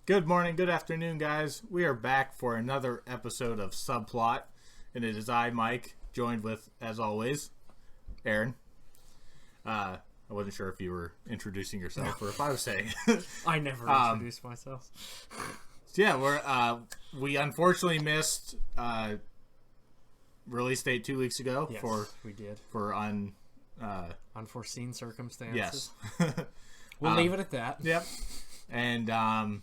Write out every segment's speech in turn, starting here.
Good morning, good afternoon, guys. We are back for another episode of Subplot, and it is I, Mike, joined with, as always, Aaron. I wasn't sure if you were introducing yourself or if I was saying. I never introduced myself. Yeah, we unfortunately missed release date 2 weeks ago. Yes, we did. For unforeseen circumstances. Yes. We'll leave it at that. Yep. And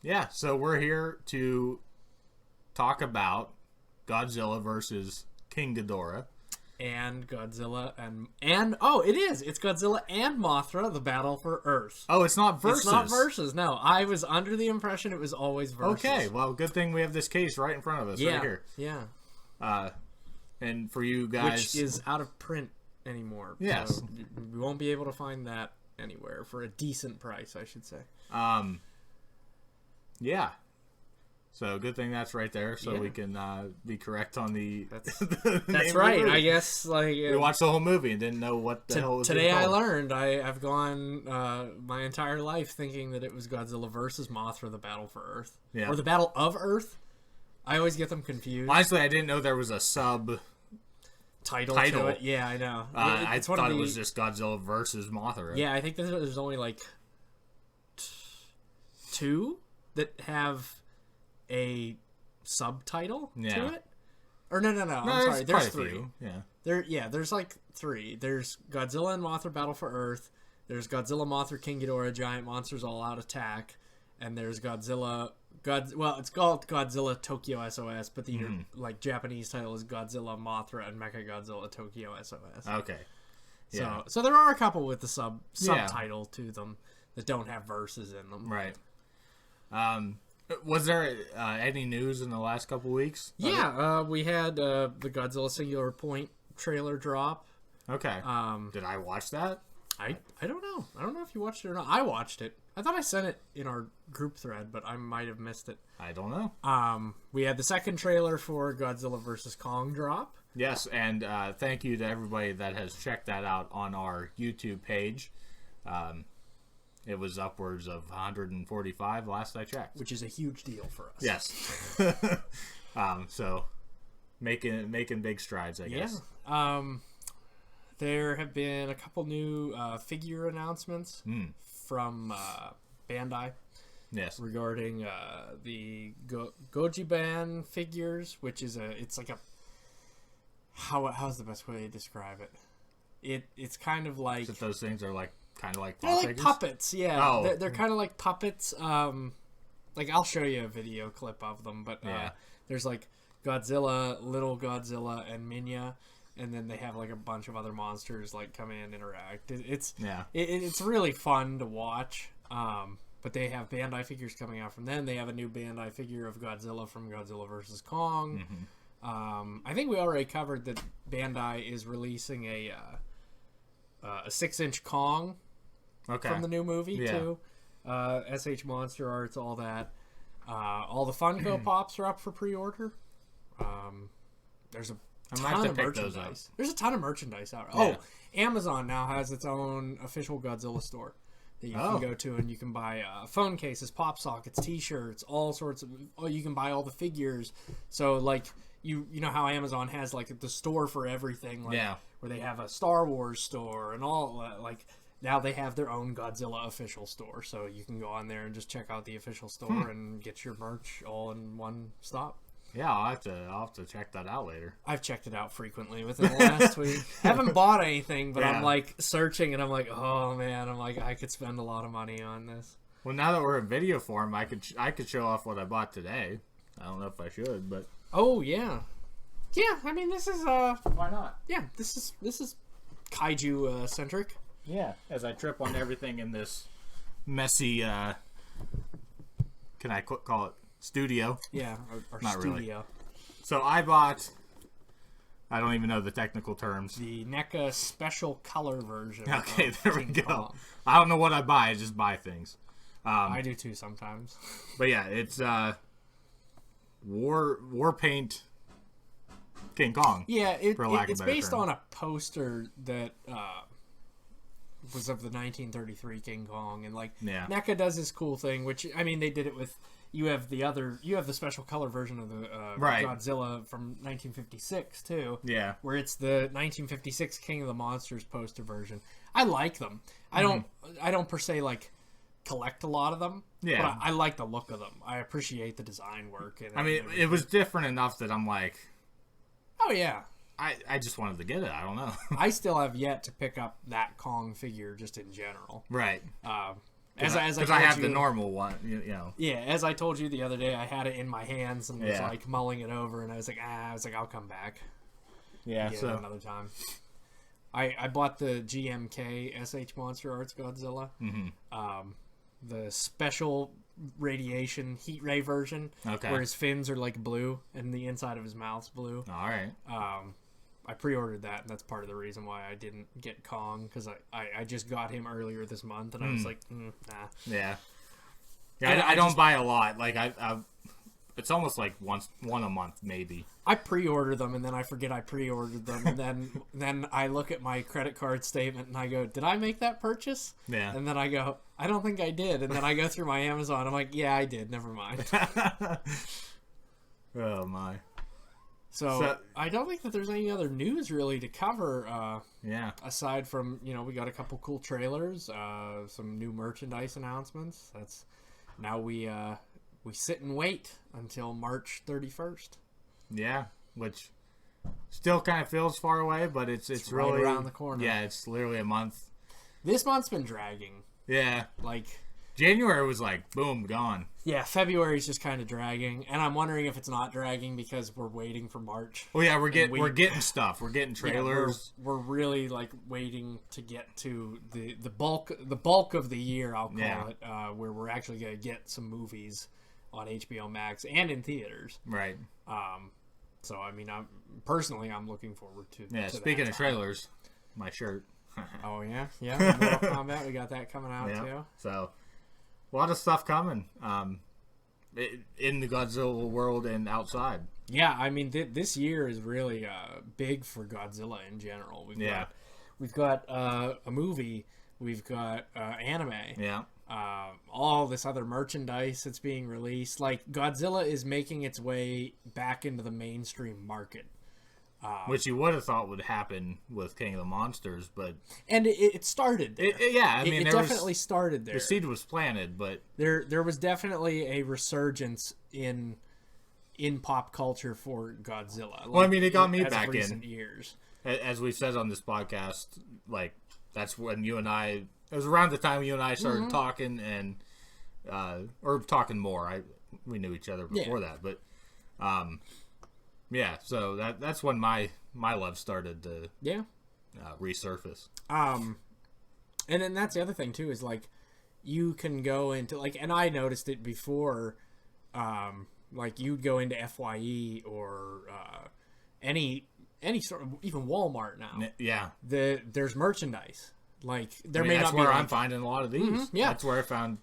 yeah, so we're here to talk about Godzilla versus King Ghidorah. And Godzilla and oh, it's Godzilla and Mothra, the battle for Earth. Oh, it's not versus. It's not versus. No, I was under the impression it was always versus. Okay, well, good thing we have this case right in front of us, right here. Yeah. And for you guys, which is out of print anymore. Yes. So we won't be able to find that anywhere for a decent price, I should say. Yeah. So good thing that's right there, so we can be correct on the. That's right. I guess we watched the whole movie and didn't know what the hell was today. I learned. I've gone my entire life thinking that it was Godzilla versus Mothra, the battle for Earth, or the battle of Earth. I always get them confused. Honestly, I didn't know there was a sub title to it. Yeah, I know. I thought it was just Godzilla versus Mothra. Yeah, I think there's only like two that have a subtitle to it. Or no. I'm sorry. There's three. There's like three. There's Godzilla and Mothra Battle for Earth. There's Godzilla, Mothra, King Ghidorah, Giant Monsters All Out Attack. And there's Godzilla. It's called Godzilla Tokyo SOS, but the like Japanese title is Godzilla, Mothra, and Mechagodzilla Tokyo SOS. Okay. Yeah. So there are a couple with the subtitle to them that don't have verses in them. Right. Was there any news in the last couple weeks? Yeah, we had the Godzilla Singular Point trailer drop. Okay. Did I watch that? I don't know. I don't know if you watched it or not. I watched it. I thought I sent it in our group thread, but I might have missed it. I don't know. We had the second trailer for Godzilla vs. Kong drop. Yes, and thank you to everybody that has checked that out on our YouTube page. It was upwards of 145 last I checked, which is a huge deal for us. Yes. So making big strides, I guess. Yeah. There have been a couple new figure announcements from Bandai. Yes. Regarding the Gojiban figures, which is it's like a how's the best way to describe it? It's kind of like those things are like. Kind of like they're like figures? Puppets, yeah. Oh. They're kind of like puppets. Like I'll show you a video clip of them, but there's like Godzilla, Little Godzilla, and Minya, and then they have like a bunch of other monsters like come in and interact. It's really fun to watch. But they have Bandai figures coming out from them. They have a new Bandai figure of Godzilla from Godzilla vs. Kong. I think we already covered that Bandai is releasing a 6-inch Kong. Okay. From the new movie too. SH Monster Arts, all that. All the Funko Pops are up for pre-order. There's a ton of merchandise. There's a ton of merchandise out. Yeah. Oh, Amazon now has its own official Godzilla store that you can go to, and you can buy phone cases, pop sockets, T-shirts, all sorts of. Oh, you can buy all the figures. So like you know how Amazon has like the store for everything, like, where they have a Star Wars store and all like. Now they have their own Godzilla official store, so you can go on there and just check out the official store and get your merch all in one stop. Yeah, I'll have to check that out later. I've checked it out frequently within the last week. Haven't bought anything, but I'm like searching and I'm like, oh man, I could spend a lot of money on this. Well, now that we're in video form, I could show off what I bought today. I don't know if I should, but yeah. I mean, this is why not? Yeah, this is kaiju centric. Yeah, as I trip on everything in this messy, can I call it studio? Yeah, our Not studio. Really. So I bought, I don't even know the technical terms. The NECA special color version. Okay, there we go. Kong. I don't know what I buy, I just buy things. I do too sometimes. But yeah, it's war paint King Kong. Yeah, it's based on a poster that was of the 1933 King Kong, and like NECA does this cool thing, which I mean they did it with. You have the special color version of the Godzilla from 1956 too. Yeah, where it's the 1956 King of the Monsters poster version. I like them. I don't per se like collect a lot of them. Yeah, but I like the look of them. I appreciate the design work. And I mean, it was different enough that I'm like, oh yeah. I just wanted to get it. I don't know. I still have yet to pick up that Kong figure just in general. Right. Because I have the normal one, you know. Yeah, as I told you the other day, I had it in my hands and was like mulling it over, and I was like, I'll come back. Yeah, so another time. I bought the GMK SH Monster Arts Godzilla. Mm-hmm. The special radiation heat ray version, where his fins are like blue and the inside of his mouth's blue. All right. I pre-ordered that, and that's part of the reason why I didn't get Kong, because I just got him earlier this month, and I was like, nah. Yeah. Yeah, I don't buy a lot. Like I it's almost like one a month maybe. I pre-order them, and then I forget I pre-ordered them, and then I look at my credit card statement, and I go, did I make that purchase? Yeah. And then I go, I don't think I did, and then I go through my Amazon, I'm like, yeah, I did, never mind. Oh my. So I don't think that there's any other news really to cover. Aside from, we got a couple cool trailers, some new merchandise announcements. That's now we sit and wait until March 31st. Yeah, which still kind of feels far away, but it's really right around the corner. Yeah, it's literally a month. This month's been dragging. Yeah, like January was like boom, gone. Yeah, February's just kind of dragging, and I'm wondering if it's not dragging because we're waiting for March. Oh yeah, we're getting stuff. We're getting trailers. Yeah, we're really like waiting to get to the bulk of the year. I'll call it, where we're actually gonna get some movies on HBO Max and in theaters. Right. So I mean, I'm looking forward to. Yeah. Speaking of trailers, my shirt. Oh yeah. Mortal Kombat, we got that coming out too. So. A lot of stuff coming in the Godzilla world and outside. Yeah, I mean, this year is really big for Godzilla in general. We've got a movie. We've got anime. Yeah. All this other merchandise that's being released. Like, Godzilla is making its way back into the mainstream market. Which you would have thought would happen with King of the Monsters, but... And it started there. It definitely started there. The seed was planted, but... There was definitely a resurgence in pop culture for Godzilla. Well, I mean, it got me back in years. As we said on this podcast, like, that's when you and I... It was around the time you and I started talking, and... or talking more. We knew each other before that, but... yeah, so that's when my love started to resurface. And then that's the other thing too, is like you can go into like, and I noticed it before, like you'd go into FYE or any sort of, even Walmart now. Yeah, there's merchandise. Like there may that's not be. That's where I'm finding a lot of these. Yeah, that's where I found.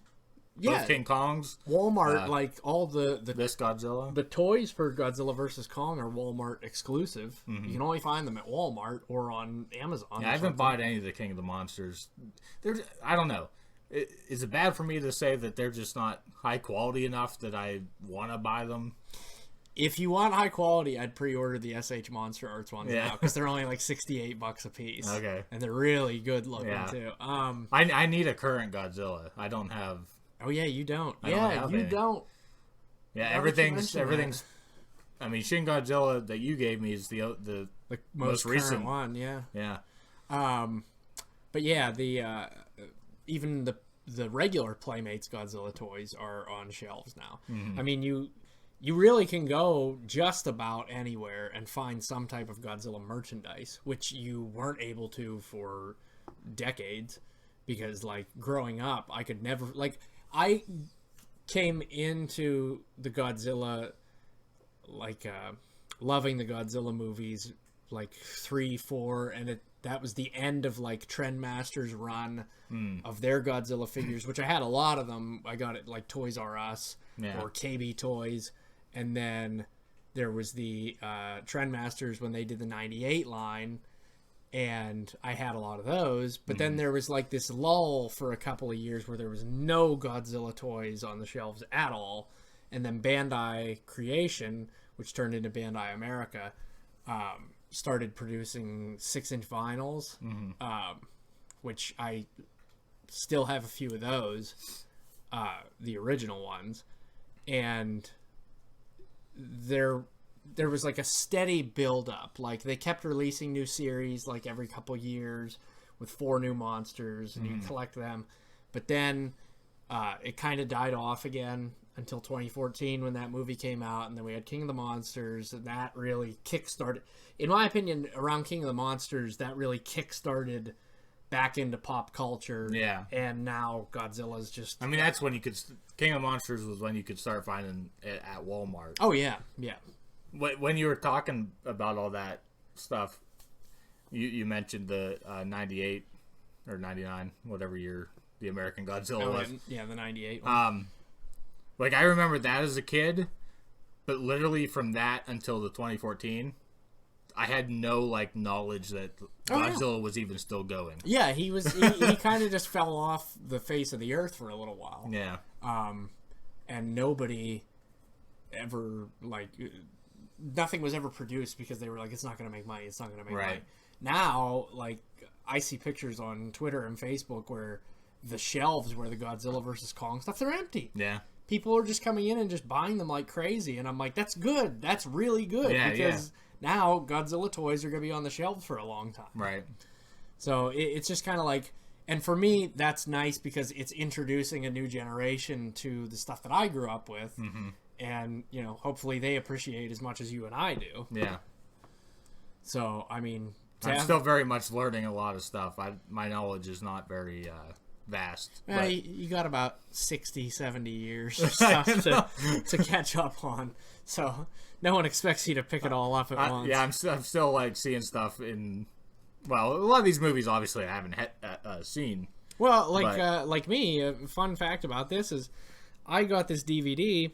Both King Kongs. Walmart, like all the this Godzilla. The toys for Godzilla vs. Kong are Walmart exclusive. Mm-hmm. You can only find them at Walmart or on Amazon. Yeah, I haven't bought any of the King of the Monsters. I don't know. Is it bad for me to say that they're just not high quality enough that I want to buy them? If you want high quality, I'd pre-order the SH Monster Arts ones now because they're only like $68 a piece. Okay, and they're really good looking too. I need a current Godzilla. I don't have. Oh yeah, you don't. You don't. Yeah, everything's. I mean, Shin Godzilla that you gave me is the most recent one. Yeah. Yeah. But yeah, the even the regular Playmates Godzilla toys are on shelves now. Mm-hmm. I mean, you really can go just about anywhere and find some type of Godzilla merchandise, which you weren't able to for decades, because like growing up, I could never like. I came into the Godzilla, like, loving the Godzilla movies, like 3, 4, and that was the end of, like, Trendmaster's run of their Godzilla figures, which I had a lot of them. I got it, like, Toys R Us or KB Toys, and then there was the Trendmasters when they did the 98 line, and I had a lot of those. But then there was like this lull for a couple of years where there was no Godzilla toys on the shelves at all, and then Bandai Creation, which turned into Bandai America, started producing 6-inch vinyls, which I still have a few of those, the original ones, and there was like a steady build up. Like they kept releasing new series like every couple years with 4 new monsters, and you collect them, but then it kind of died off again until 2014 when that movie came out, and then we had King of the Monsters, and that really kickstarted, in my opinion, around King of the Monsters, that really kickstarted back into pop culture. Yeah. And now Godzilla's just... I mean, that's when you could... King of Monsters was when you could start finding it at Walmart. Oh, yeah. Yeah. When you were talking about all that stuff, you mentioned the 98 or 99, whatever year the American Godzilla was. Yeah, the 98 one. Like, I remember that as a kid, but literally from that until the 2014... I had no like knowledge that Godzilla was even still going. Yeah, he kind of just fell off the face of the earth for a little while. Yeah. And nobody ever nothing was ever produced because they were like, it's not going to make money. It's not going to make money. Now, like, I see pictures on Twitter and Facebook where the shelves where the Godzilla versus Kong stuff, they're empty. Yeah. People are just coming in and just buying them like crazy, and I'm like, that's good. That's really good because. Now, Godzilla toys are going to be on the shelves for a long time. Right. So, it's just kind of like... And for me, that's nice because it's introducing a new generation to the stuff that I grew up with. Mm-hmm. And, you know, hopefully they appreciate as much as you and I do. Yeah. So, I mean... I'm still very much learning a lot of stuff. My knowledge is not very vast. You got about 60, 70 years of stuff to catch up on. So... No one expects you to pick it all up at once. Yeah, I'm still like seeing stuff in. Well, a lot of these movies, obviously, I haven't seen. Well, like me, a fun fact about this is, I got this DVD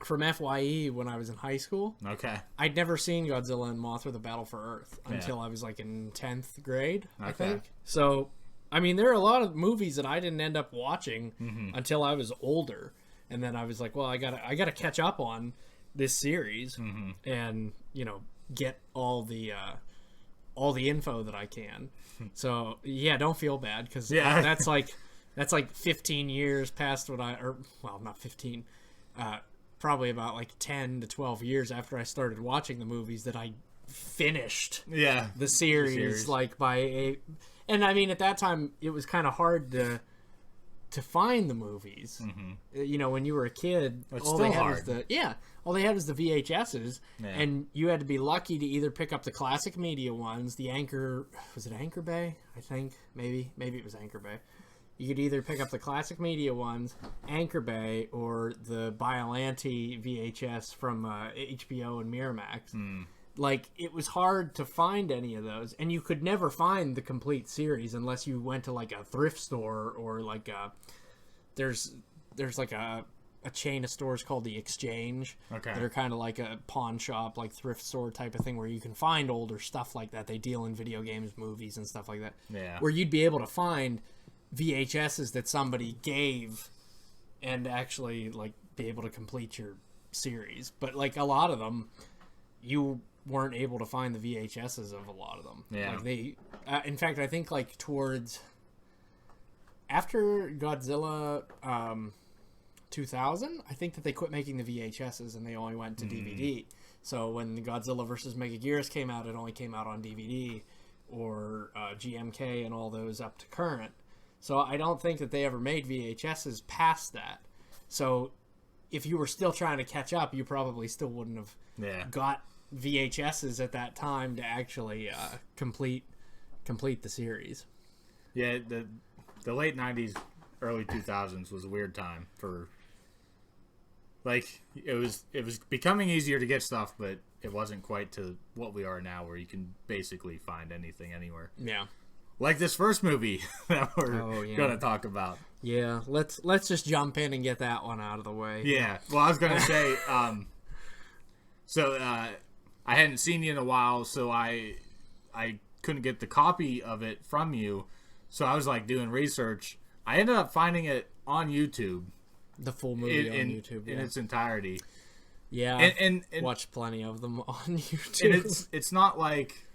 from FYE when I was in high school. Okay. I'd never seen Godzilla and Mothra: The Battle for Earth until I was like in 10th grade, I think. So, I mean, there are a lot of movies that I didn't end up watching until I was older, and then I was like, well, I gotta catch up on this series and, you know, get all the info that I can. So yeah, don't feel bad because that's like 15 years past what not 15, probably about like 10 to 12 years after I started watching the movies that I finished the series like and I mean at that time it was kind of hard to find the movies. You know, when you were a kid, all they had was the VHSs, and you had to be lucky to either pick up the classic media ones, the Anchor Bay? I think maybe it was Anchor Bay. You could either pick up the classic media ones, Anchor Bay, or the Biollante VHS from HBO and Miramax. Like, it was hard to find any of those, and you could never find the complete series unless you went to like a thrift store or like there's like a chain of stores called the Exchange that are kind of like a pawn shop, like thrift store type of thing where you can find older stuff like that. They deal in video games, movies, and stuff like that. Yeah. Where you'd be able to find VHSs that somebody gave and actually like be able to complete your series. But like a lot of them, you weren't able to find the VHSs of a lot of them. Yeah. Like they, in fact, I think like towards after Godzilla 2000, I think that they quit making the VHSs and they only went to DVD. So when the Godzilla vs. Megaguirus came out, it only came out on DVD or GMK and all those up to current. So I don't think that they ever made VHSs past that. So if you were still trying to catch up, you probably still wouldn't have got VHSs at that time to actually complete the series. Yeah, the late 90s, early 2000s was a weird time for, like, it was becoming easier to get stuff, but it wasn't quite to what we are now where you can basically find anything anywhere. Yeah. Like this first movie that we're going to talk about. Yeah, let's just jump in and get that one out of the way. Yeah, well, I was going to say, I hadn't seen you in a while, so I couldn't get the copy of it from you, so I was like doing research. I ended up finding it on YouTube. The full movie on YouTube. In its entirety. Yeah, and watched plenty of them on YouTube. And it's not like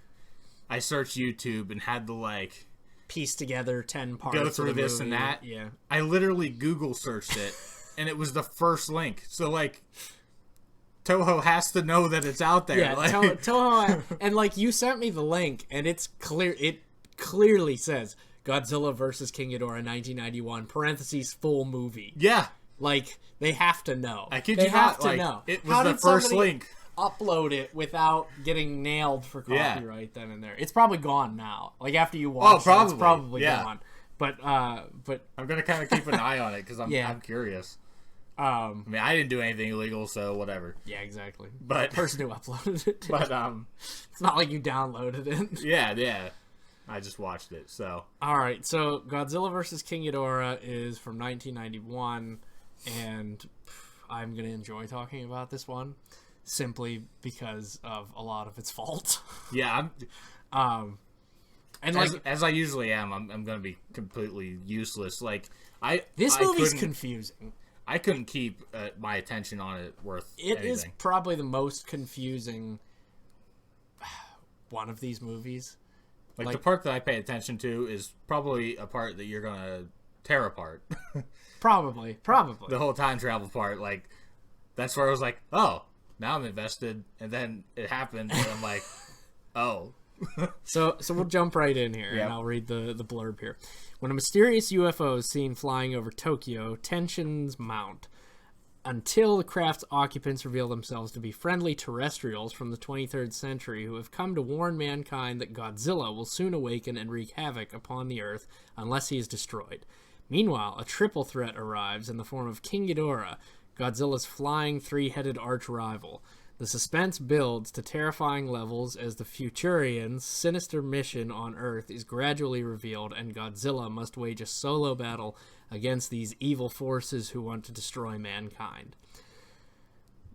I searched YouTube and had to like piece together 10 parts. Go through of the this movie. and that. Yeah, I literally Google searched it, and it was the first link. So like, Toho has to know that it's out there. Yeah, like, Toho, and like you sent me the link, and it's clear. It clearly says Godzilla vs. King Ghidorah 1991 (parentheses full movie). Yeah. Like, they have to know. I kid they you have not. to Like, know. it was the first link. Upload it without getting nailed for copyright then and there. It's probably gone now. Like, after you watch it, it's probably gone. But I'm gonna kind of keep an eye on it because I'm curious. I mean, I didn't do anything illegal, so whatever. Yeah, exactly. But the person who uploaded it. But it's not like you downloaded it. Yeah. I just watched it. So all right. So Godzilla vs. King Ghidorah is from 1991. And I'm going to enjoy talking about this one simply because of a lot of its fault. Yeah. And as I usually am, I'm going to be completely useless. Like this movie's confusing. I couldn't keep my attention on it worth anything. It is probably the most confusing one of these movies. Like the part that I pay attention to is probably a part that you're going to tear apart. Probably. The whole time travel part, like, that's where I was like, oh, now I'm invested. And then it happened, and I'm like, oh. So we'll jump right in here, and I'll read the blurb here. When a mysterious UFO is seen flying over Tokyo, tensions mount until the craft's occupants reveal themselves to be friendly terrestrials from the 23rd century who have come to warn mankind that Godzilla will soon awaken and wreak havoc upon the Earth unless he is destroyed. Meanwhile, a triple threat arrives in the form of King Ghidorah, Godzilla's flying three-headed arch-rival. The suspense builds to terrifying levels as the Futurians' sinister mission on Earth is gradually revealed, and Godzilla must wage a solo battle against these evil forces who want to destroy mankind.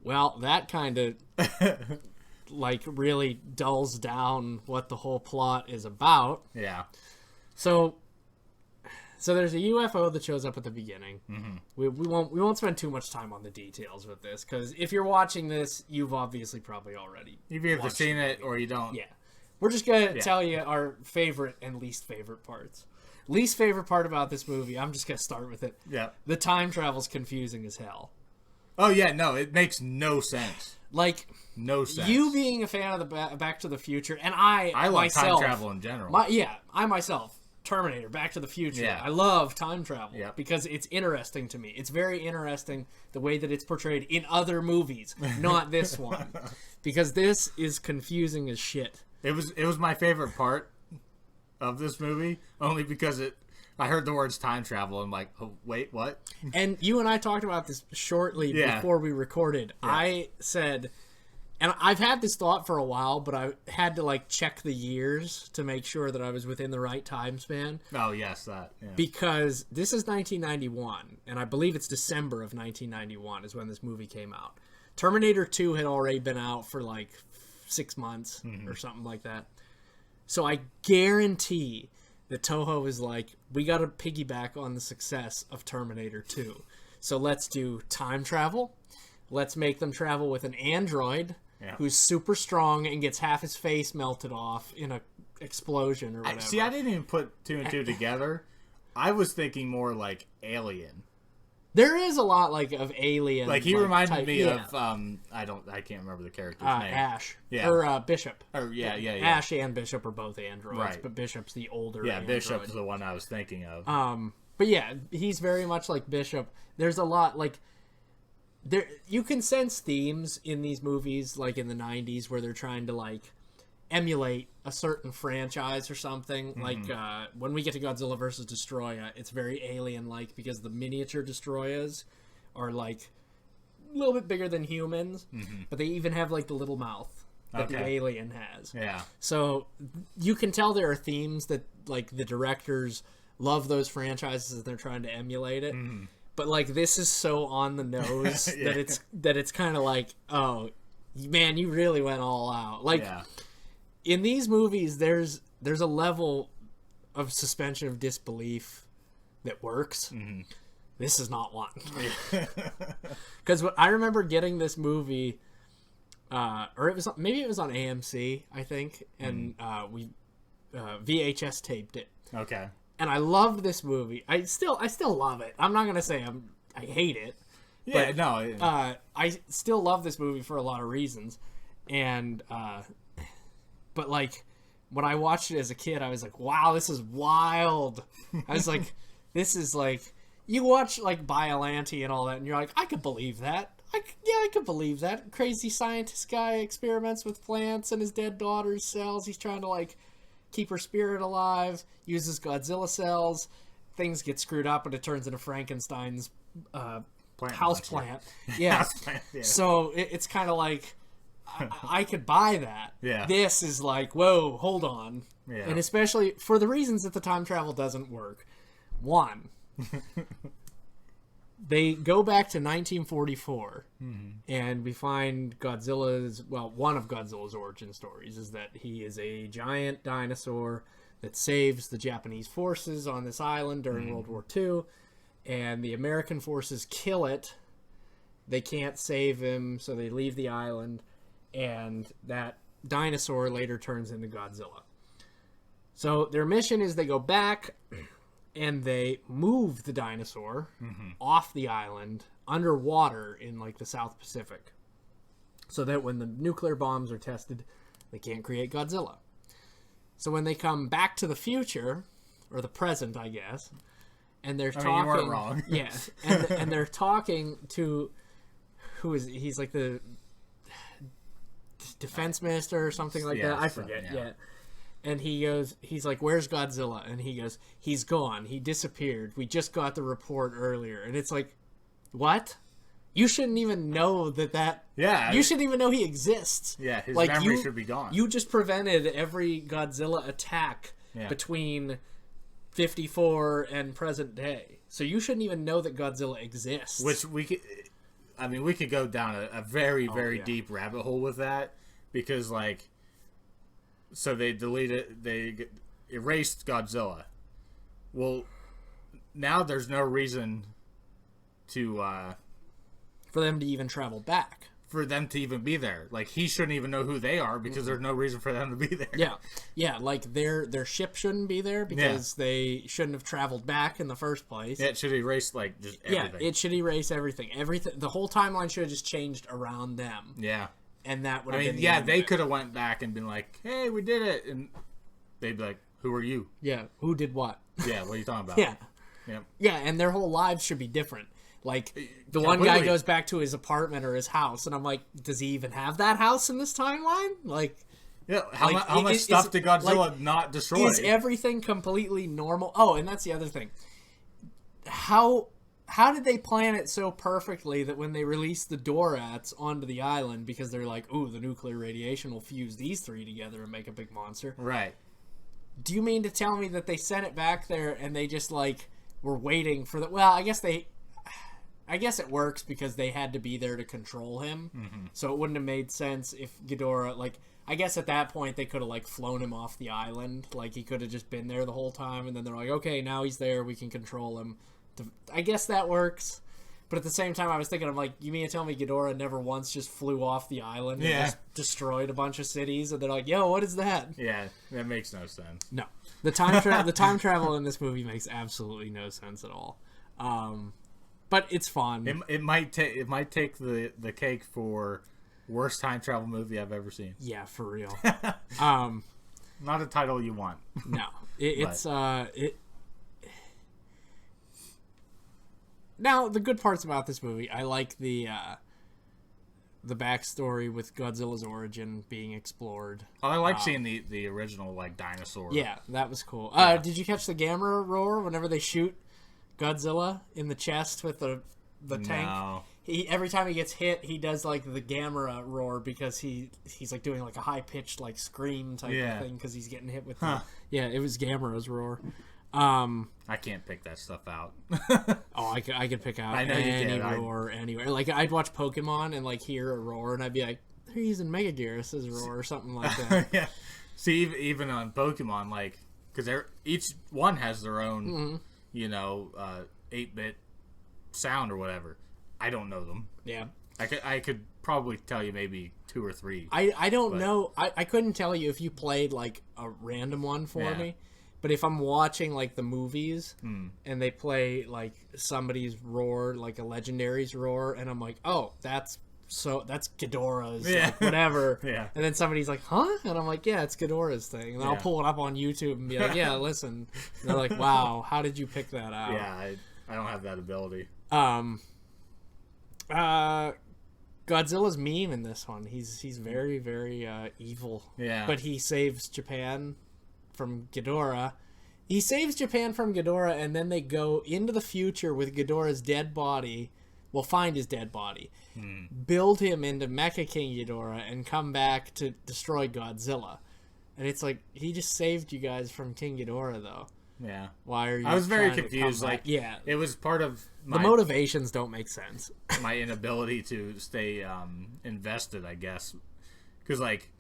Well, that kind of like really dulls down what the whole plot is about. Yeah. So there's a UFO that shows up at the beginning. Mm-hmm. We won't spend too much time on the details with this, because if you're watching this, you've obviously probably already you've either seen it or you don't. Yeah. We're just gonna tell you our favorite and least favorite parts. Least favorite part about this movie, I'm just gonna start with it. Yeah. The time travel's confusing as hell. Oh yeah, no, it makes no sense. Like, no sense. You being a fan of the Back to the Future, and I love myself, time travel in general. I myself, Terminator, Back to the Future. Yeah. I love time travel because it's interesting to me. It's very interesting the way that it's portrayed in other movies, not this one, because this is confusing as shit. It was my favorite part of this movie, only because I heard the words time travel and I'm like, oh, wait, what? And you and I talked about this shortly before we recorded. Yeah. I said, and I've had this thought for a while, but I had to like check the years to make sure that I was within the right time span. Oh, yes, that. Yeah. Because this is 1991, and I believe it's December of 1991 is when this movie came out. Terminator 2 had already been out for like 6 months or something like that. So I guarantee that Toho is like, we got to piggyback on the success of Terminator 2. So let's do time travel. Let's make them travel with an android who's super strong and gets half his face melted off in a explosion or whatever. I didn't even put two and two together. I was thinking more like Alien. There is a lot like of Alien. Like he reminded me of I can't remember the character's name. Ash. Yeah. Or Bishop. Or yeah. Ash and Bishop are both androids, right. But Bishop's the older Yeah, android. Bishop's the one I was thinking of. But yeah, he's very much like Bishop. There's a lot like there you can sense themes in these movies like in the 90s where they're trying to like emulate a certain franchise or something. Like when we get to Godzilla vs. Destroya, it's very Alien-like because the miniature Destroyas are like a little bit bigger than humans, but they even have like the little mouth that the alien has. Yeah. So you can tell there are themes that like the directors love those franchises and they're trying to emulate it. But like this is so on the nose that it's kind of like, oh man, you really went all out. Like in these movies, there's there's a level of suspension of disbelief that works. Mm-hmm. This is not one. Because I remember getting this movie, or it was on AMC, I think, and we VHS taped it. Okay. And I loved this movie. I still love it. I'm not gonna say I hate it. Yeah, but, no. I still love this movie for a lot of reasons, and but like when I watched it as a kid, I was like, wow, this is wild. I was like, this is like, you watch like Biollante and all that, and you're like, I could believe that. I could believe that. Crazy scientist guy experiments with plants and his dead daughter's cells. He's trying to like keep her spirit alive, uses Godzilla cells. Things get screwed up and it turns into Frankenstein's house plant. Yeah. House plant, yeah. So it's kind of like, I could buy that. Yeah. This is like, whoa, hold on. Yeah. And especially for the reasons that the time travel doesn't work. One, they go back to 1944, and we find one of Godzilla's origin stories is that he is a giant dinosaur that saves the Japanese forces on this island during World War II, and the American forces kill it. They can't save him, so they leave the island, and that dinosaur later turns into Godzilla. So their mission is they go back and they move the dinosaur off the island underwater in like the South Pacific, so that when the nuclear bombs are tested, they can't create Godzilla. So when they come back to the future, or the present, I guess, and they're talking, you weren't wrong. Yeah, and they're talking to he's like the defense minister or something like that. I forget. Yeah. And he's like, where's Godzilla? And he goes, he's gone. He disappeared. We just got the report earlier. And it's like, what? You shouldn't even know that. Yeah. You shouldn't even know he exists. Yeah, his memory should be gone. You just prevented every Godzilla attack between 54 and present day. So you shouldn't even know that Godzilla exists. Which we could go down a very, very deep rabbit hole with that. Because, like, so they erased Godzilla. Well, now there's no reason to for them to even travel back. For them to even be there. Like, he shouldn't even know who they are because there's no reason for them to be there. Yeah. Yeah, like their ship shouldn't be there because they shouldn't have traveled back in the first place. Yeah, it should erase like just everything. Yeah, it should erase everything. The whole timeline should have just changed around them. Yeah. And that would have been they could have went back and been like, hey, we did it. And they'd be like, who are you? Yeah, who did what? Yeah, what are you talking about? Yeah. Yeah. Yeah, and their whole lives should be different. Like, the one guy goes back to his apartment or his house, and I'm like, does he even have that house in this timeline? Like, yeah, how much stuff did Godzilla not destroy? Is everything completely normal? Oh, and that's the other thing. How did they plan it so perfectly that when they released the Dorats onto the island, because they're like, ooh, the nuclear radiation will fuse these three together and make a big monster? Right. Do you mean to tell me that they sent it back there and they just, like, were waiting for the... Well, I guess it works because they had to be there to control him. Mm-hmm. So it wouldn't have made sense if Ghidorah, like... I guess at that point they could have, like, flown him off the island. Like, he could have just been there the whole time, and then they're like, okay, now he's there, we can control him. I guess that works. But at the same time, I was thinking, I'm like, you mean to tell me Ghidorah never once just flew off the island and just destroyed a bunch of cities? And they're like, yo, what is that? Yeah, that makes no sense. No. The time travel in this movie makes absolutely no sense at all. But it's fun. It might take the cake for worst time travel movie I've ever seen. Yeah, for real. Not a title you want. No. Now, the good parts about this movie, I like the backstory with Godzilla's origin being explored. Oh, I like seeing the original, like, dinosaur. Yeah, that was cool. Did you catch the Gamera roar whenever they shoot Godzilla in the chest with the tank? No. Every time he gets hit, he does, like, the Gamera roar because he's like, doing, like, a high-pitched, like, scream type of thing because he's getting hit with Yeah, it was Gamera's roar. I can't pick that stuff out. I could pick out any roar anywhere. Like, I'd watch Pokemon and, like, hear a roar, and I'd be like, they're using Megaguirus as a roar or something like that. Yeah. See, even on Pokemon, like, because each one has their own, 8-bit sound or whatever. I don't know them. Yeah. I could probably tell you maybe 2 or 3. I don't know. I couldn't tell you if you played, like, a random one for me. But if I'm watching, like, the movies, and they play, like, somebody's roar, like a legendary's roar, and I'm like, oh, that's Ghidorah's, like, whatever. Yeah. And then somebody's like, huh? And I'm like, yeah, it's Ghidorah's thing. And then I'll pull it up on YouTube and be like, yeah, listen. And they're like, wow, how did you pick that out? Yeah, I don't have that ability. Godzilla's mean in this one. He's very, very evil. Yeah. But he saves Japan from Ghidorah. He saves Japan from Ghidorah, and then they go into the future with Ghidorah's dead body. Well, find his dead body. Build him into Mecha King Ghidorah, and come back to destroy Godzilla. And it's like, he just saved you guys from King Ghidorah, though. Yeah. Why are you I was very confused. Like, yeah. It was part of the motivations don't make sense. My inability to stay invested, I guess. Because, like,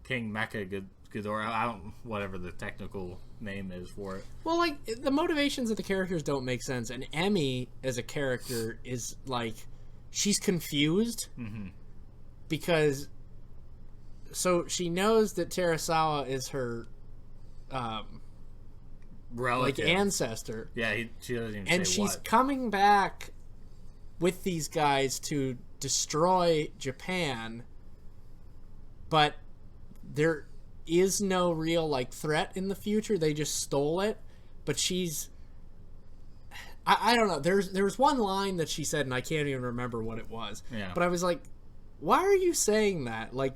King Mecha Ghidorah, whatever the technical name is for it. Well, like, the motivations of the characters don't make sense. And Emmy, as a character, is, like, she's confused. Because, so she knows that Terasawa is her, relative, like, ancestor. Yeah, she doesn't even and say she's what. coming back with these guys to destroy Japan, but there is no real, like, threat in the future. They just stole it, but she's... I don't know. There was one line that she said, and I can't even remember what it was. Yeah. But I was like, why are you saying that? Like,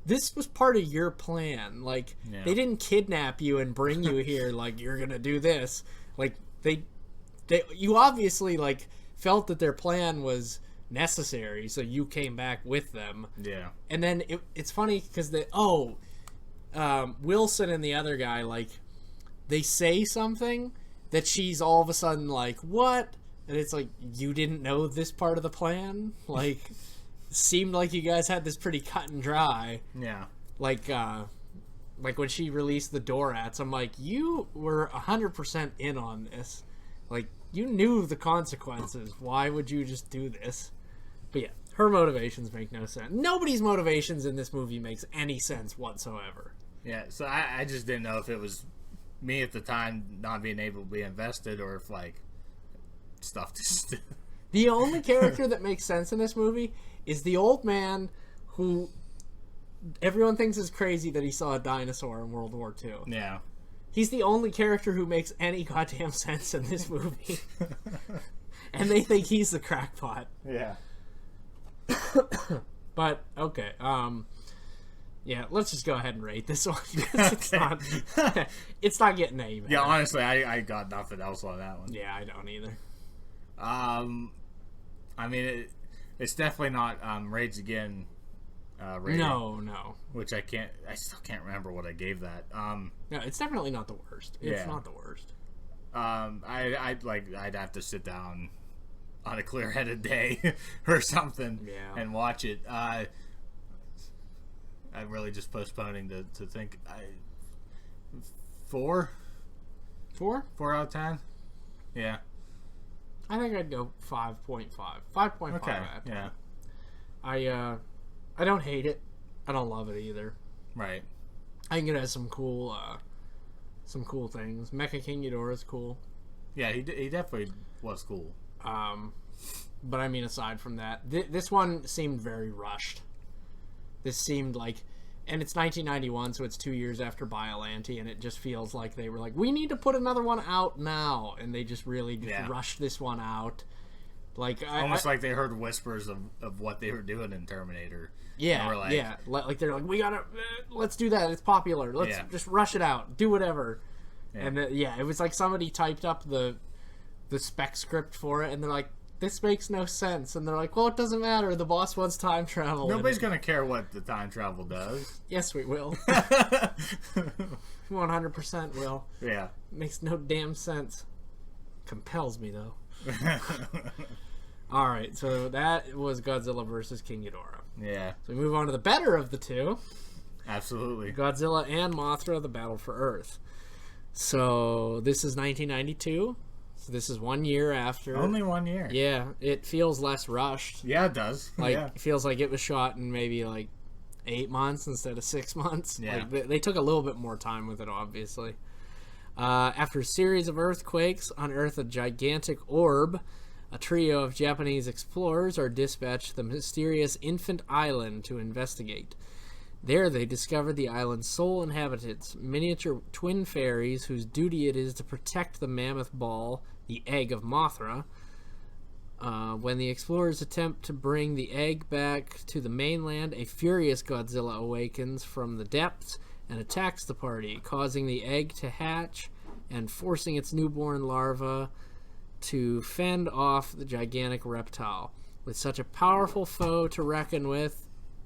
this was part of your plan. Like, they didn't kidnap you and bring you here like, you're gonna do this. Like, you obviously, like, felt that their plan was necessary, so you came back with them. Yeah. And then it's funny because Wilson and the other guy, like, they say something that she's all of a sudden like, what? And it's like, you didn't know this part of the plan? Like, seemed like you guys had this pretty cut and dry. Yeah. Like when she released the Dorats, I'm like, you were 100% in on this. Like, you knew the consequences. Why would you just do this? But yeah, her motivations make no sense. Nobody's motivations in this movie makes any sense whatsoever. Yeah, so I just didn't know if it was me at the time not being able to be invested, or if, like, stuff just... The only character that makes sense in this movie is the old man who everyone thinks is crazy that he saw a dinosaur in World War II. Yeah. He's the only character who makes any goddamn sense in this movie. And they think he's the crackpot. Yeah. But, okay. Yeah, let's just go ahead and rate this one. It's not getting any better. Yeah, honestly, I got nothing else on that one. Yeah, I don't either. I mean, it's definitely not Rage Again rating. No. Which I still can't remember what I gave that. No, it's definitely not the worst. It's not the worst. I'd have to sit down on a clear-headed day or something and watch it. I'm really just postponing to think. 4? 4? 4 out of 10? Yeah. I think I'd go 5.5. 5.5. Okay, yeah. I don't hate it. I don't love it either. Right. I think it has some cool things. Mecha King Ghidorah is cool. Yeah, he definitely was cool. But I mean, aside from that, this one seemed very rushed. This seemed like, and it's 1991, so it's 2 years after Biollante, and it just feels like they were like, we need to put another one out now, and they just really rushed this one out. Like, almost like they heard whispers of what they were doing in Terminator. Yeah, like they're like, we gotta, let's do that. It's popular. Let's just rush it out. Do whatever. Yeah. And it was like somebody typed up the spec script for it, and they're like, this makes no sense. And they're like, well, it doesn't matter. The boss wants time travel. Nobody's going to care what the time travel does. Yes, we will. 100% will. Yeah. Makes no damn sense. Compels me, though. All right, so that was Godzilla versus King Ghidorah. Yeah. So we move on to the better of the two. Absolutely. Godzilla and Mothra, the battle for Earth. So this is 1992. So this is 1 year after. Only 1 year. Yeah, it feels less rushed. Yeah, it does. It feels like it was shot in maybe 8 months instead of 6 months. Yeah. They took a little bit more time with it, obviously. After a series of earthquakes unearth a gigantic orb, a trio of Japanese explorers are dispatched to the mysterious Infant Island to investigate. There they discover the island's sole inhabitants, miniature twin fairies whose duty it is to protect the mammoth ball, the egg of Mothra. When the explorers attempt to bring the egg back to the mainland, a furious Godzilla awakens from the depths and attacks the party, causing the egg to hatch and forcing its newborn larva to fend off the gigantic reptile. With such a powerful foe to reckon with,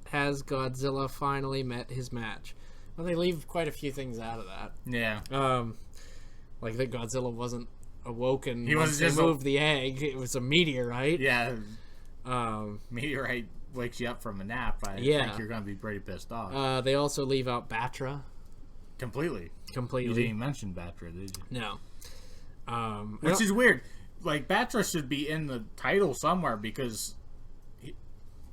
has Godzilla finally met his match? Well, they leave quite a few things out of that. Yeah. Like that Godzilla wasn't awoken He once wasn't they moved the egg. It was a meteorite. Yeah. Meteorite wakes you up from a nap. I think you're going to be pretty pissed off. They also leave out Batra. Completely. You didn't even mention Batra, did you? No. Which is weird. Like, Batra should be in the title somewhere because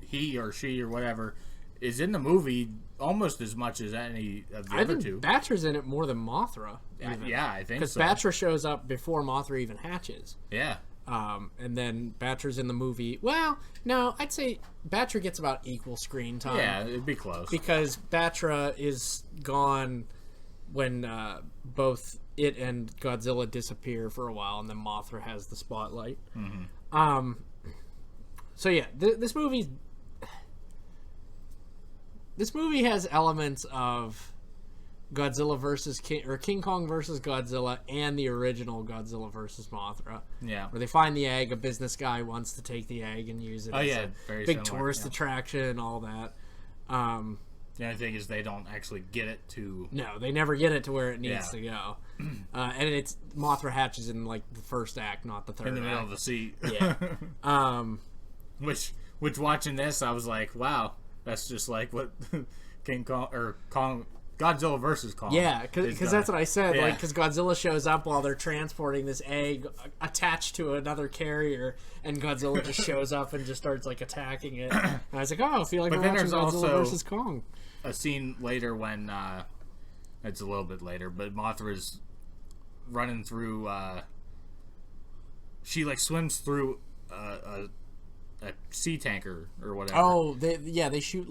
he or she or whatever is in the movie almost as much as any of the other two. Batra's in it more than Mothra. Yeah, I think so. Because Batra shows up before Mothra even hatches. Yeah. And then Batra's in the movie. Well, no, I'd say Batra gets about equal screen time. Yeah, it'd be close. Because Batra is gone when both it and Godzilla disappear for a while, and then Mothra has the spotlight. Mm-hmm. So yeah, this movie has elements of Godzilla versus King Kong versus Godzilla and the original Godzilla versus Mothra. Yeah. Where they find the egg, a business guy wants to take the egg and use it as a very big similar, tourist attraction and all that. The only thing is they don't actually get it to... No, they never get it to where it needs to go. And it's Mothra hatches in the first act, not the third act. In the middle of the sea. Yeah. Which watching this, I was like, wow, that's just like what King Kong or Godzilla versus Kong. Yeah, because that's what I said. Yeah. Because Godzilla shows up while they're transporting this egg attached to another carrier, and Godzilla just shows up and just starts attacking it. And I was like, oh, I feel like we're watching Godzilla versus Kong. A scene later when it's a little bit later, but Mothra's running through. She swims through a sea tanker or whatever. Oh, they shoot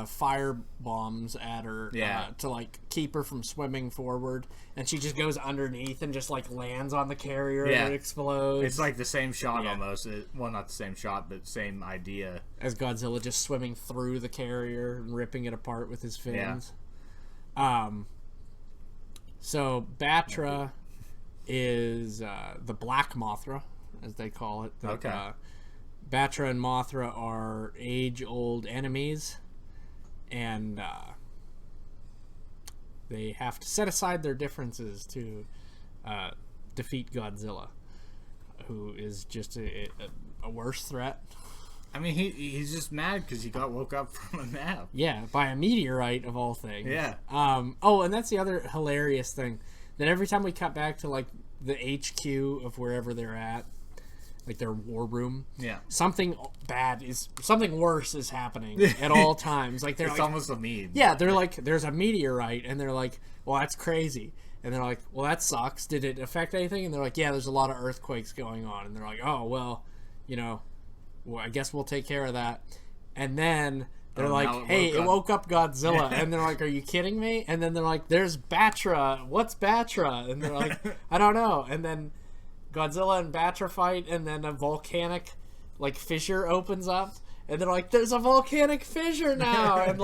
fire bombs at her to keep her from swimming forward, and she just goes underneath and just lands on the carrier and it explodes. It's like the same shot almost. Well, not the same shot, but same idea. As Godzilla just swimming through the carrier and ripping it apart with his fins. Yeah. So Batra is the Black Mothra, as they call it. Okay. Batra and Mothra are age-old enemies, and they have to set aside their differences to defeat Godzilla, who is just a worse threat. I mean, he's just mad because he got woke up from a nap. Yeah, by a meteorite of all things. Yeah. Oh, and that's the other hilarious thing. That every time we cut back to the HQ of wherever they're at, their war room. Yeah. Something worse is happening at all times. It's almost a meme. Yeah, they're there's a meteorite, and they're like, well, that's crazy. And they're like, well, that sucks. Did it affect anything? And they're like, yeah, there's a lot of earthquakes going on. And they're like, oh, well, I guess we'll take care of that. And then they're it woke up Godzilla. And they're like, are you kidding me? And then they're like, there's Batra. What's Batra? And they're like, I don't know. And then Godzilla and Batra fight, and then a volcanic fissure opens up, and they're like, there's a volcanic fissure now. And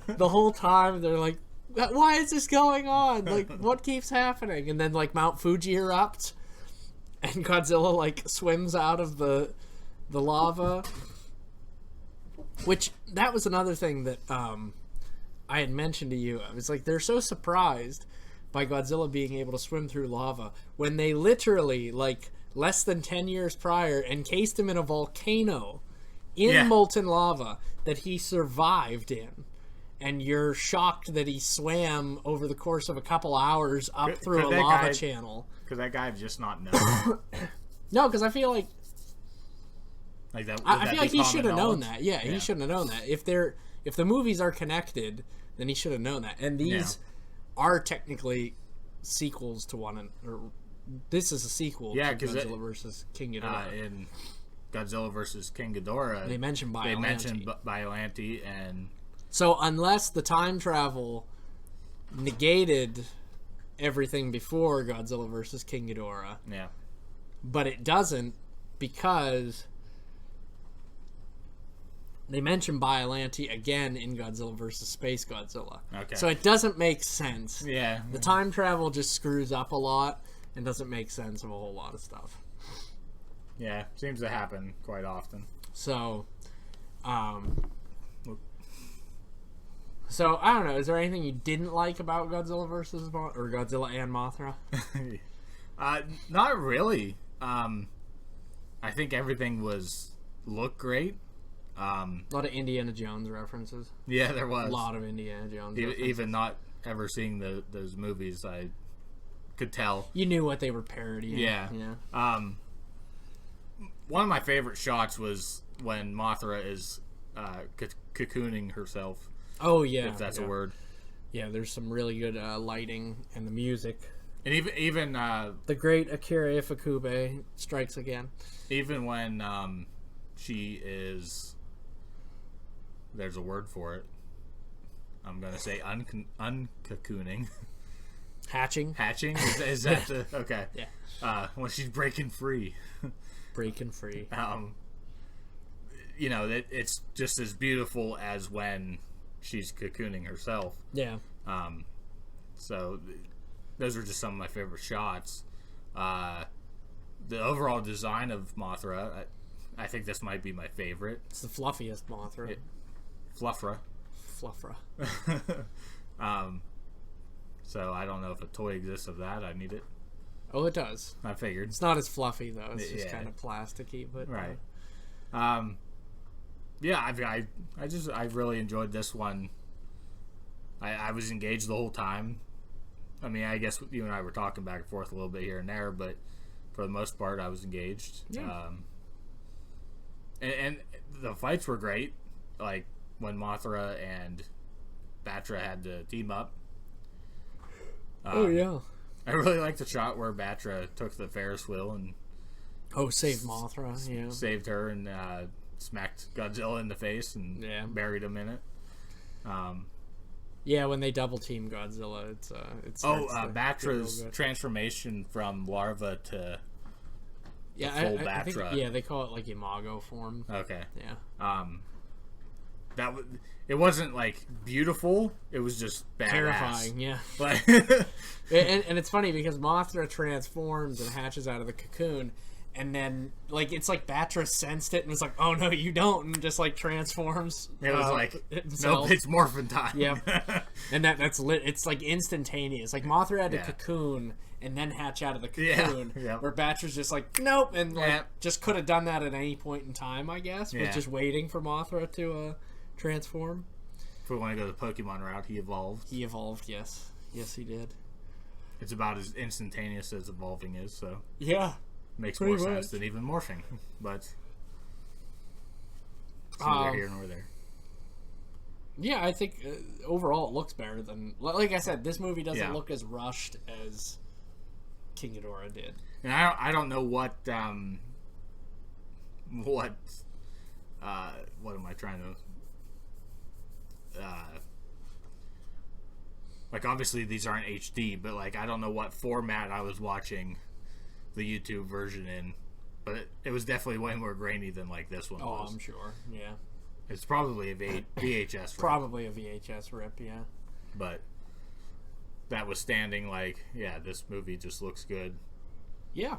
the whole time they're like, why is this going on? What keeps happening? And then Mount Fuji erupts, and Godzilla swims out of the lava. Which that was another thing that I had mentioned to you. I was they're so surprised by Godzilla being able to swim through lava when they literally less than 10 years prior encased him in a volcano in molten lava that he survived in. and you're shocked that he swam over the course of a couple hours up through a lava channel. Could that guy have just not known? No, because I feel like that. I feel like he should have known that. Yeah, he shouldn't have known that. If the movies are connected, then he should have known that. And these are technically sequels to one. Or this is a sequel to Godzilla versus King Ghidorah. In Godzilla versus King Ghidorah, they mentioned Biollante, and so unless the time travel negated everything before Godzilla versus King Ghidorah, but it doesn't because they mention Biollante again in Godzilla vs. Space Godzilla. Okay. So it doesn't make sense. Yeah. The time travel just screws up a lot and doesn't make sense of a whole lot of stuff. Yeah, seems to happen quite often. So, I don't know. Is there anything you didn't like about Godzilla vs. or Godzilla and Mothra? Not really. I think everything looked great. A lot of Indiana Jones references. Yeah, there was. A lot of Indiana Jones references. Even not ever seeing those movies, I could tell. You knew what they were parodying. Yeah. One of my favorite shots was when Mothra is cocooning herself. Oh, yeah. If that's a word. Yeah, there's some really good lighting and the music. And even the great Akira Ifukube strikes again. Even when she is... There's a word for it. I'm going to say uncocooning. Hatching? Is that the... Okay. Yeah. When she's breaking free. Breaking free. It's just as beautiful as when she's cocooning herself. Yeah. So those are just some of my favorite shots. The overall design of Mothra, I think this might be my favorite. It's the fluffiest Mothra. Fluffra. So I don't know if a toy exists of that. I need it. Oh, it does. I figured. It's not as fluffy though. It's just kind of plasticky, but right. I really enjoyed this one. I was engaged the whole time. I mean, I guess you and I were talking back and forth a little bit here and there, but for the most part, I was engaged. Yeah. And the fights were great. Like when Mothra and Batra had to team up. Oh yeah. I really liked the shot where Batra took the Ferris wheel and saved Mothra. Yeah, saved her and smacked Godzilla in the face and buried him in it. When they double team Godzilla, it's Batra's transformation from larva to full Batra. I think, they call it like Imago form. Okay. Yeah. It wasn't like beautiful. It was just badass. Terrifying. Yeah. But and it's funny because Mothra transforms and hatches out of the cocoon, and then like it's like Batra sensed it and was like, "Oh no, you don't," and just like transforms. It was like, "Nope, it's morphin' time." Yeah. And that's lit. It's like instantaneous. Like Mothra had to cocoon and then hatch out of the cocoon. Yeah. Where Batra's just like, "Nope," and just could have done that at any point in time. I guess was just waiting for Mothra to transform. If we want to go the Pokemon route, he evolved. Yes. Yes, he did. It's about as instantaneous as evolving is, so... Yeah. Makes more sense than even morphing. But... It's neither here nor there. Yeah, I think overall it looks better than... Like I said, this movie doesn't look as rushed as King Ghidorah did. And I don't know what am I trying to... like obviously these aren't HD, but like I don't know what format I was watching the YouTube version in, but it was definitely way more grainy than like this one was. Oh, I'm sure. Yeah. It's probably a VHS rip. Probably a VHS rip, yeah. But that was standing like, this movie just looks good. Yeah.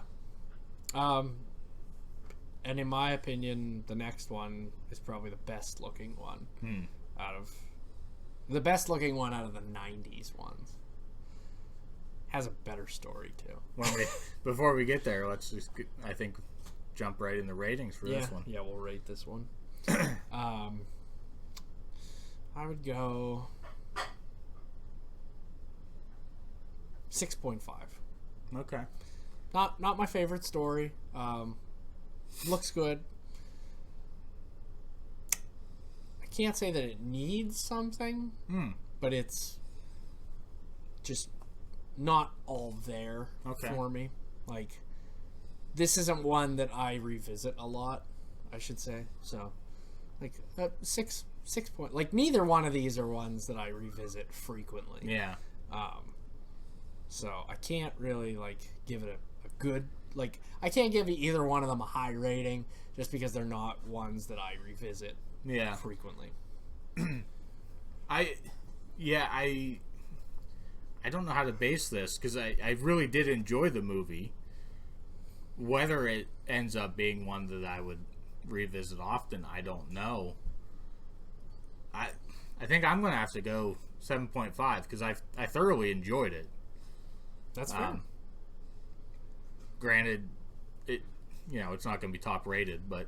And in my opinion, the next one is probably the best looking one out of the 90s ones. Has a better story too. Before we get there, let's just jump right in the ratings for this one. Yeah, we'll rate this one. I would go 6.5. Okay. Not my favorite story. Looks good. I can't say that it needs something, but it's just not all there for me. Like, this isn't one that I revisit a lot, I should say. So, like, 6 point. Like, neither one of these are ones that I revisit frequently. Yeah. So I can't really like give it a good, like, I can't give either one of them a high rating just because they're not ones that I revisit frequently. I don't know how to base this because I really did enjoy the movie. Whether it ends up being one that I would revisit often, I don't know. I think I'm going to have to go 7.5 because I thoroughly enjoyed it. That's fair. Granted, it's not going to be top rated, but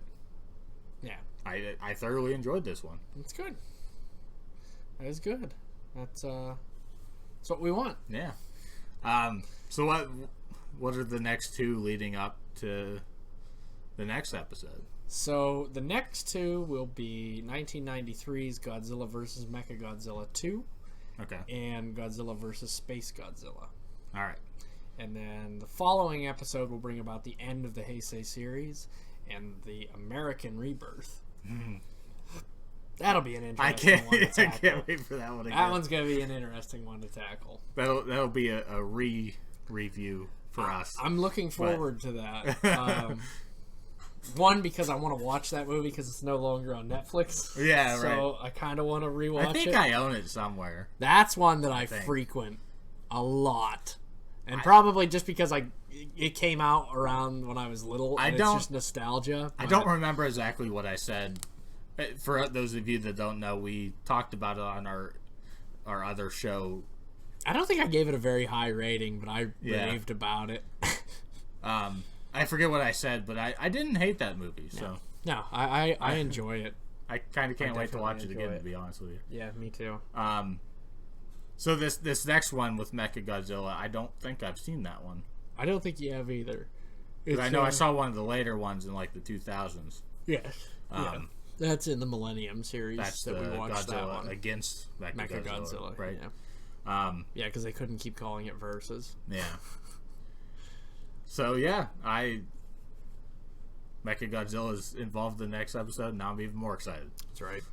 yeah, I thoroughly enjoyed this one. It's good. That is good. That's what we want. Yeah. So what are the next two leading up to the next episode? So the next two will be 1993's Godzilla vs. Mechagodzilla 2. Okay. And Godzilla vs. Space Godzilla. All right. And then the following episode will bring about the end of the Heisei series and the American Rebirth. That'll be an interesting one to tackle. I can't wait for that one again. That one's going to be an interesting one to tackle. That'll be a review for us. I'm looking forward to that. One, because I want to watch that movie because it's no longer on Netflix. Yeah, right. So I kind of want to rewatch it. I think I own it somewhere. That's one that I frequent a lot. And probably just because it came out around when I was little. And it's just nostalgia. I don't remember exactly what I said. For those of you that don't know, we talked about it on our other show. I don't think I gave it a very high rating, but I raved about it. I forget what I said, but I didn't hate that movie. So no, I enjoy it. I kind of can't wait to watch it again, to be honest with you. Yeah, me too. So this next one with Mechagodzilla, I don't think I've seen that one. I don't think you have either. But I know I saw one of the later ones in like the 2000s. Yes. That's in the Millennium series. That's that we watched. Godzilla that one against Mechagodzilla, right? Yeah, because they couldn't keep calling it Versus. Yeah. So yeah, Mechagodzilla's involved in the next episode. Now I'm even more excited. That's right.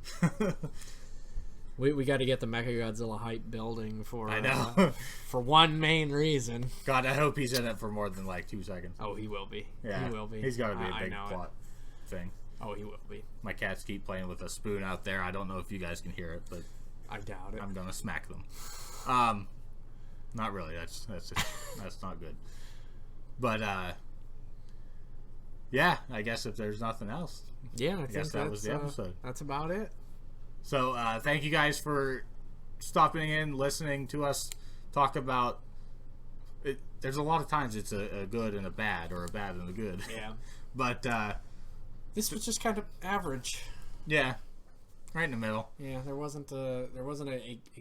We got to get the Mechagodzilla hype building for I know for one main reason. God, I hope he's in it for more than like 2 seconds. Oh, he will be. Yeah, he will be. He's got to be a big plot thing. Oh, he will be. My cats keep playing with a spoon out there. I don't know if you guys can hear it, but I doubt it. I'm gonna smack them. Not really. That's not good. But yeah, I guess if there's nothing else, I guess that was the episode. That's about it. So thank you guys for stopping in, listening to us talk about it. There's a lot of times it's a good and a bad, or a bad and a good. Yeah. But this was just kind of average. Yeah, right in the middle. Yeah, there wasn't a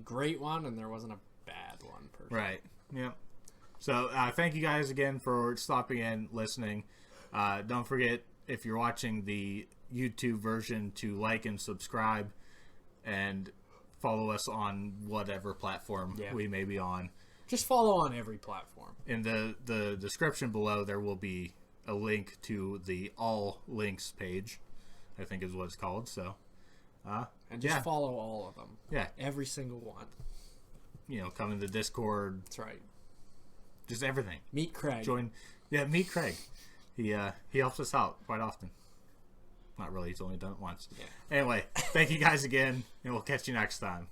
great one, and there wasn't a bad one. Right. Yeah. So thank you guys again for stopping in, listening. Don't forget, if you're watching the YouTube version, to like and subscribe, and follow us on whatever platform we may be on. Just follow on every platform. In the description below, there will be a link to the All Links page, I think is what it's called. So, and just follow all of them. Yeah. Every single one. Come in the Discord. That's right. Just everything. Meet Craig. Meet Craig. He helps us out quite often. Not really. He's only done it once. Yeah. Anyway, thank you guys again, and we'll catch you next time.